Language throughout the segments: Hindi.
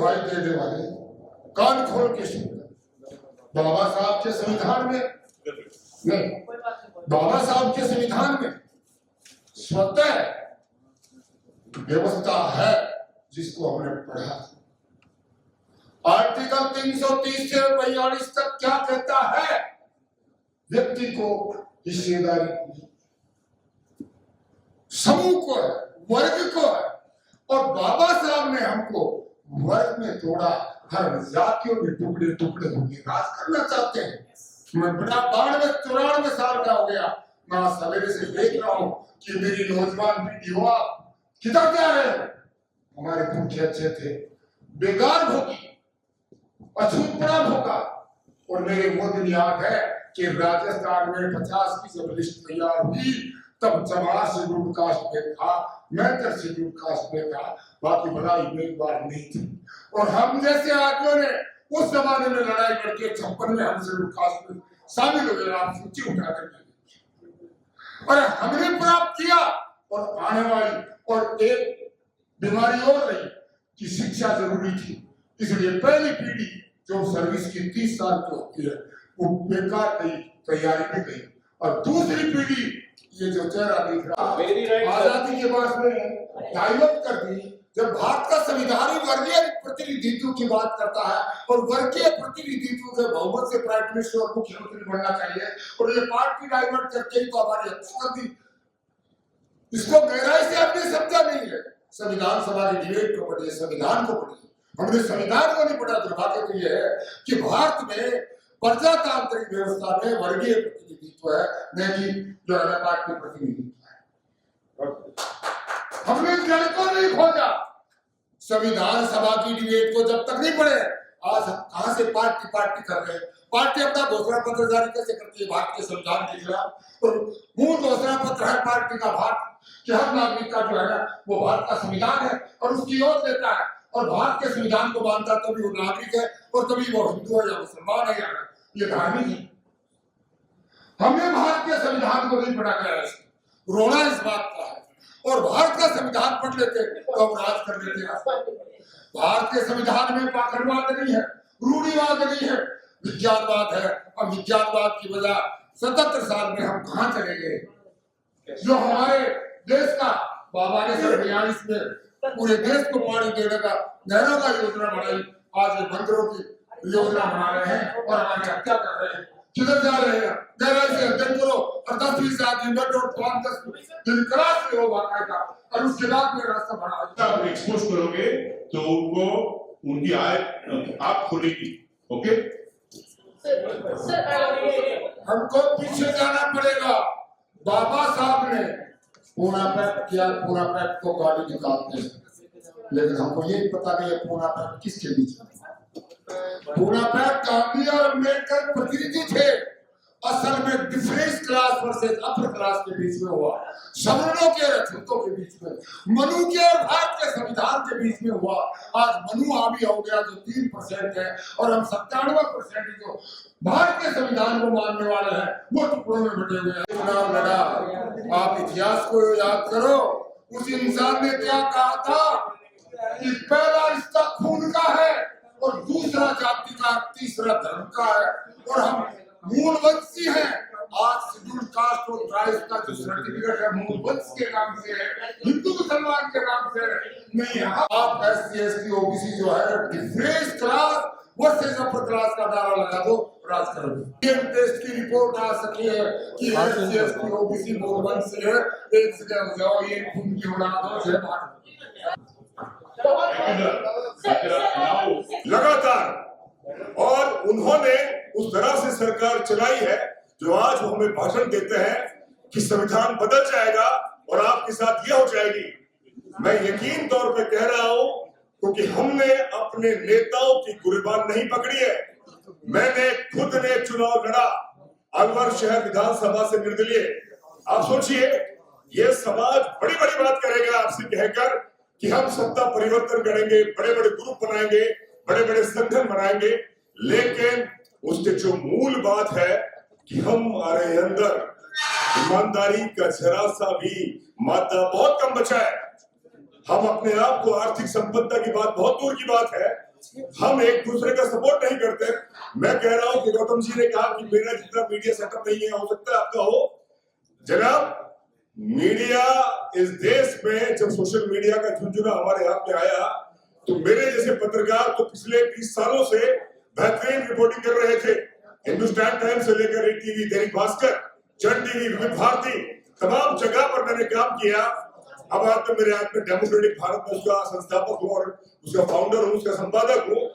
दिखाई देने वाले कान खोल के सुन, बाबा साहब के संविधान में नहीं, बाबा साहब के संविधान में स्वतः व्यवस्था है जिसको हमने पढ़ा। आर्टिकल 330 से 42 तक क्या कहता है? व्यक्ति को हिस्सेदारी समूह को है, वर्ग को है, और बाबा साहब ने हमको वर्ग में तोड़ा, हर जातियों में टुकड़े टुकड़े होकर राज करना चाहते हैं। मैं बड़ा 92-94 साल का हो गया, मैं सवेरे से देख रहा हूँ कि मेरी नौजवान पीढ़ी युवा किधर जा रहे हैं। हमारे पुरखे अच्छे थे, बेकार भोगी, अछूत पड़ा भोगा। और मेरे वो दिन याद है कि राजस्थान में 50 की जब लिस्ट तैयार हुई तब जमात शेड्यूल कास्ट में था, मैं तर शेड्यूल कास्ट में था, बाकी बड़ा उम्मीदवार नहीं थी। और हम जैसे आदमियों ने उस जमाने में लड़ाई करके 56 में हम शेड्यूल कास्ट में शामिल हो गए, आप सूची उठा करके, और हमने प्राप्त किया। और आने वाली और एक बीमारी और रही कि शिक्षा जरूरी थी, इसलिए पहली पीढ़ी जो सर्विस की 30 साल की होती है वो बेकार गई, तैयारी में गई। और दूसरी पीढ़ी ये जो चेहरा दिख रहा आजादी के बाद में डाइवर्ट कर दी। जब भारत का संविधान ही वर्गीय प्रतिनिधित्व की बात करता है और वर्गीय प्रतिनिधित्व के बहुमत से प्राइम मिनिस्टर और मुख्यमंत्री बनना चाहिए, और ये पार्टी डाइवर्ट करके ही तो हमारी हत्या कर दी। इसको गहराई से आपने समझा नहीं है। संविधान सभा की डिबेट को पढ़िए, संविधान को पढ़िए। हमने संविधान को नहीं पढ़ा। दुर्भाग्य तो यह है कि भारत में प्रजातांत्रिक व्यवस्था में वर्गीय प्रतिनिधित्व है, न कि जो है पार्टी प्रतिनिधित्व है। हमने जड़ को नहीं खोजा। संविधान सभा की डिबेट को जब तक नहीं पढ़े, आज कहां से पार्टी कर रहे हैं। पार्टी अपना घोषणा पत्र जारी कैसे करती है भारत के संविधान के खिलाफ? और मूल घोषणा पत्र है पार्टी का भारत कि हर नागरिक का जो है ना वो भारत का संविधान है और उसकी ओर लेता है, और भारत के संविधान को मानता तभी वो नागरिक है और तभी वो हिंदू है या मुसलमान है या ये धार्मिक है। हमने भारत के संविधान को नहीं पढ़ा गया, रोना इस बात का है। और भारत का संविधान पढ़ लेते तो हम राज कर लेते। भारत के संविधान में पाखंडवाद नहीं है, रूढ़िवाद नहीं है, विज्ञानवाद है। और विज्ञानवाद की वजह 77 साल में हम कहां चले गए? जो हमारे देश का बाबा ने 42 में पूरे देश को पानी देने का नहरों का योजना बनाई, आज ये बंदरों की योजना बना रहे हैं और हमारी हत्या कर रहे हैं। किधर जा रहे हैं? गहराई से अध्ययन करो और 10-20 आदमी बैठो, 5-10 दिन क्लास में हो बाकायदा, और उसके बाद में रास्ता बना। आप एक्सपोज करोगे तो उनको उनकी आय आप खोलेगी। ओके, हमको पीछे जाना पड़ेगा। बाबा साहब ने पूरा पैक्ट किया, पूरा पैक्ट को गाड़ी निकालते हैं, लेकिन हमको ये पता नहीं है पूरा पैक्ट किसके बीच में। पूरा पैक्ट गांधी और अम्बेडकर प्रतिनिधि थे, असल में difference class versus upper class के बीच में हुआ, सवर्णों के रक्षकों के बीच में, मनु के और भारत के संविधान के बीच में हुआ। आज मनु हावी हो गया जो 3% है, और हम 97% जो भारत के संविधान को मानने वाले हैं वो टुकड़ों में बटे हुए हैं। चुनाव लड़ा, आप इतिहास को याद करो। उस इंसान ने क्या कहा था कि पहला रिश्ता खून का है और दूसरा जाति का, तीसरा धर्म का है, और हम मूलवंशी हैं। आज शेड्यूल कास्ट और ट्राइब्स का जो सर्टिफिकेट है मूलवंश के नाम से है, हिंदू मुसलमान के नाम से नहीं है। आप SC ST OBC जो है difference class versus upper class का नारा लगा दो, राज करोगे। ये टेस्ट की रिपोर्ट आ सकी है कि SC ST OBC मूलवंश से है, एक जगह हो जाओ, ये खून की उड़ा दो, जय भारत। लगातार, और उन्होंने उस तरह से सरकार चलाई है जो आज वो हमें भाषण देते हैं कि संविधान बदल जाएगा और आपके साथ ये हो जाएगी। मैं यकीन तौर पे कह रहा हूं क्योंकि हमने अपने नेताओं की गुरिबान नहीं पकड़ी है। मैंने खुद ने चुनाव लड़ा अलवर शहर विधानसभा से निर्दलीय। आप सोचिए, ये समाज बड़ी बड़ी बात करेगा आपसे कहकर कि हम सत्ता परिवर्तन करेंगे, बड़े बड़े ग्रुप बनाएंगे, बड़े बड़े संगठन बनाएंगे, लेकिन उसके जो मूल बात है कि हमारे अंदर ईमानदारी का जरा सा भी मात्रा बहुत कम बचा है। हम अपने आप को, आर्थिक संपन्नता की बात बहुत दूर की बात है, हम एक दूसरे का सपोर्ट नहीं करते। मैं कह रहा हूं कि गौतम जी ने कहा कि मेरा जितना मीडिया सेटअप नहीं है, हो सकता है आपका हो। जनाब, मीडिया इस देश में जब सोशल मीडिया का झुंझुना हमारे हाथ में आया तो मेरे जैसे पत्रकार तो पिछले 20 सालों से बेहतरीन रिपोर्टिंग कर रहे थे। हिंदुस्तान टाइम्स से लेकर टीवी, दैनिक भास्कर, जन टीवी, विविध भारती, तमाम जगह पर मैंने काम किया। अब आप तो मेरे हाथ में डेमोक्रेटिक भारत में उसका संस्थापक हूँ और उसका फाउंडर हूँ, उसका संपादक हूँ।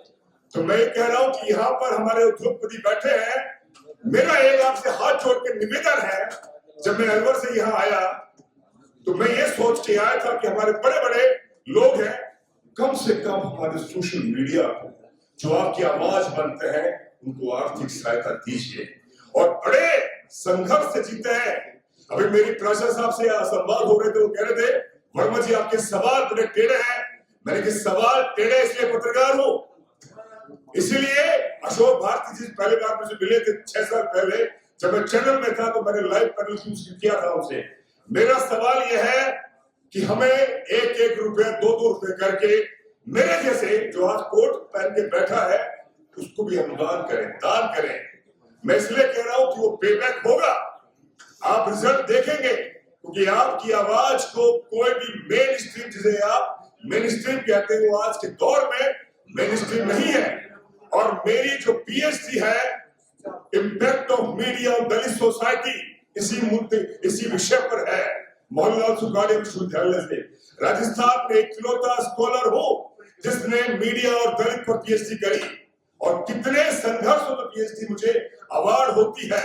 तो मैं कह रहा हूँ कि यहाँ पर हमारे उद्योगपति बैठे हैं। मेरा एक आपसे हाथ जोड़ के निवेदन है, जब मैं अलवर से यहाँ आया तो मैं ये सोच के आया था कि हमारे बड़े बड़े लोग हैं, कम से कम हमारे सोशल मीडिया को जो आपकी आवाज बनते हैं उनको आर्थिक सहायता दीजिए, और बड़े संघर्ष से जीते हैं। अभी मेरी प्राचा साहब से संवाद हो रहे थे, वो कह रहे थे वर्मा जी आपके सवाल बड़े टेढ़े हैं। मैंने कहा सवाल टेढ़े इसलिए पत्रकार हूं, इसीलिए अशोक भारती जी पहले बार मुझे मिले थे 6 साल पहले जब मैं चैनल में था, तो मैंने लाइव पैनल किया था उनसे। मेरा सवाल यह है कि हमें 1-1 रुपया 2-2 रुपए करके मेरे जैसे जो आज कोट पहन के बैठा है उसको भी हम दान करें। मैं इसलिए कह रहा हूं कि वो पेबैक होगा, आप रिजल्ट देखेंगे, क्योंकि आपकी आवाज को कोई भी मेन स्ट्रीम, जिसे आप मेन स्ट्रीम कहते हैं, वो आज के दौर में मेन स्ट्रीम नहीं है। और मेरी जो पीएचडी है impact of media on Dalit society, इसी विषय पर है, मोहनलाल सुखाड़िया विश्वविद्यालय से। राजस्थान में इकलौता स्कॉलर हो जिसने मीडिया और दलित पर पीएचडी करी, और कितने संघर्ष हो तो पीएचडी मुझे अवार्ड होती है।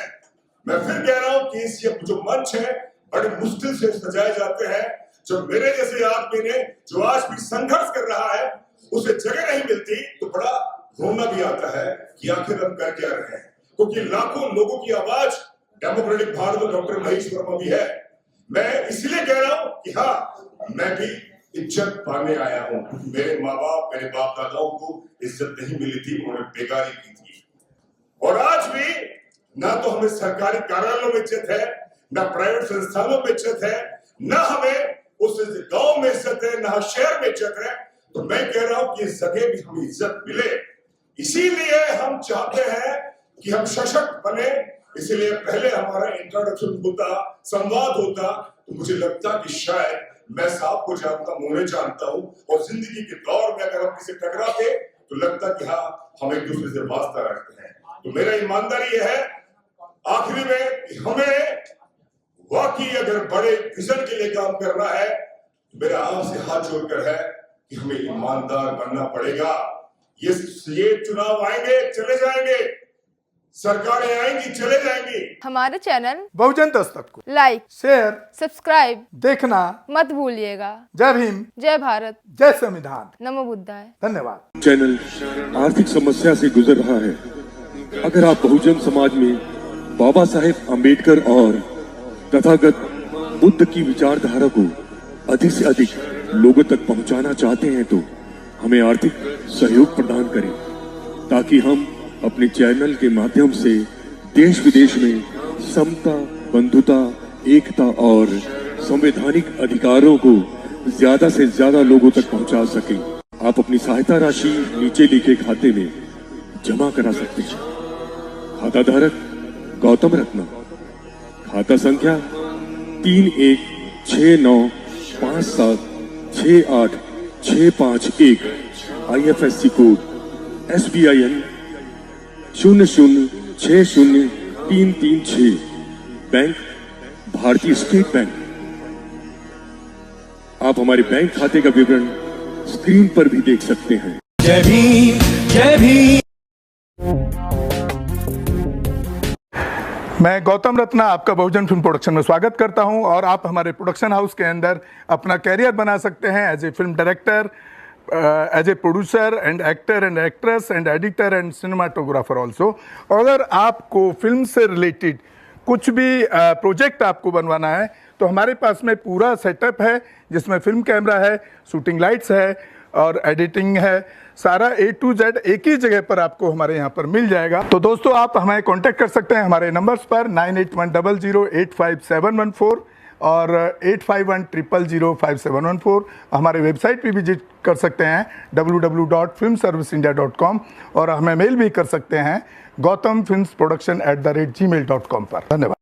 मैं फिर कह रहा हूं कि इस जो मंच है बड़े मुश्किल से सजाए जाते हैं। जब मेरे जैसे आदमी ने जो आज भी संघर्ष कर रहा है उसे जगह नहीं मिलती तो बड़ा रोना भी आता है कि आखिर हम कर क्या रहे हैं, क्योंकि लाखों लोगों की आवाज डेमोक्रेटिक भारत में डॉक्टर महेश वर्मा भी है। मैं इसलिए कह रहा हूं कि हाँ, मैं भी इज्जत पाने आया हूं। मेरे माँ बाप, मेरे बाप दादाओं को इज्जत नहीं मिली थी, उन्होंने बेकारी की थी। और आज भी ना तो हमें सरकारी कार्यालयों में इज्जत है, ना प्राइवेट संस्थानों में इज्जत है, ना हमें उस गांव में इज्जत है, ना शहर में इज्जत है। तो मैं कह रहा हूं कि इस जगह भी हमें इज्जत मिले, इसीलिए हम चाहते हैं कि हम सशक्त बने। इसलिए पहले हमारा इंट्रोडक्शन होता, संवाद होता, तो मुझे लगता कि शायद मैं साहब को जानता हूं, उन्हें जानता हूं, और जिंदगी के दौर में अगर हम किसी टकराते तो लगता कि हाँ, हम एक दूसरे से वास्ता रखते हैं। तो मेरा ईमानदारी यह है आखिरी में कि हमें वाकई अगर बड़े विजन के लिए काम करना है तो मेरा आपसे हाथ जोड़कर है कि हमें ईमानदार बनना पड़ेगा। ये चुनाव आएंगे, चले जाएंगे, सरकारें आएंगी, चले जाएंगी। हमारे चैनल बहुजन दस्तक को लाइक, शेयर, सब्सक्राइब देखना मत भूलिएगा। जय भीम, जय भारत, जय संविधान, नमो बुद्धाय। धन्यवाद। चैनल आर्थिक समस्या से गुजर रहा है। अगर आप बहुजन समाज में बाबा साहेब आम्बेडकर और तथागत बुद्ध की विचारधारा को अधिक से अधिक लोगों तक पहुंचाना चाहते हैं तो हमें आर्थिक सहयोग प्रदान करें, ताकि हम अपने चैनल के माध्यम से देश विदेश में समता, बंधुता, एकता और संवैधानिक अधिकारों को ज्यादा से ज्यादा लोगों तक पहुंचा सकें। आप अपनी सहायता राशि नीचे लिखे खाते में जमा करा सकते हैं। खाता धारक गौतम रत्ना, खाता संख्या 316957685651, IFSC कोड SBIN 0060336, बैंक भारतीय स्टेट बैंक। आप हमारे बैंक खाते का विवरण स्क्रीन पर भी देख सकते हैं। जय भीम, जय भीम। मैं गौतम रत्ना आपका बहुजन फिल्म प्रोडक्शन में स्वागत करता हूं, और आप हमारे प्रोडक्शन हाउस के अंदर अपना कैरियर बना सकते हैं as a film director, as a producer and actor and actress and editor and cinematographer also. अगर आपको फिल्म से रिलेटेड कुछ भी प्रोजेक्ट आपको बनवाना है तो हमारे पास में पूरा सेटअप है, जिसमें फिल्म कैमरा है, शूटिंग लाइट्स है और एडिटिंग है। सारा A to Z एक ही जगह पर आपको हमारे यहाँ पर मिल जाएगा। तो दोस्तों, आप हमें कांटेक्ट कर सकते हैं हमारे नंबर्स पर 9810085714। और 8510005714 हमारे वेबसाइट पे विजिट कर सकते हैं www.filmserviceindia.com और हमें मेल भी कर सकते हैं gautamfilmsproduction@gmail.com पर। धन्यवाद।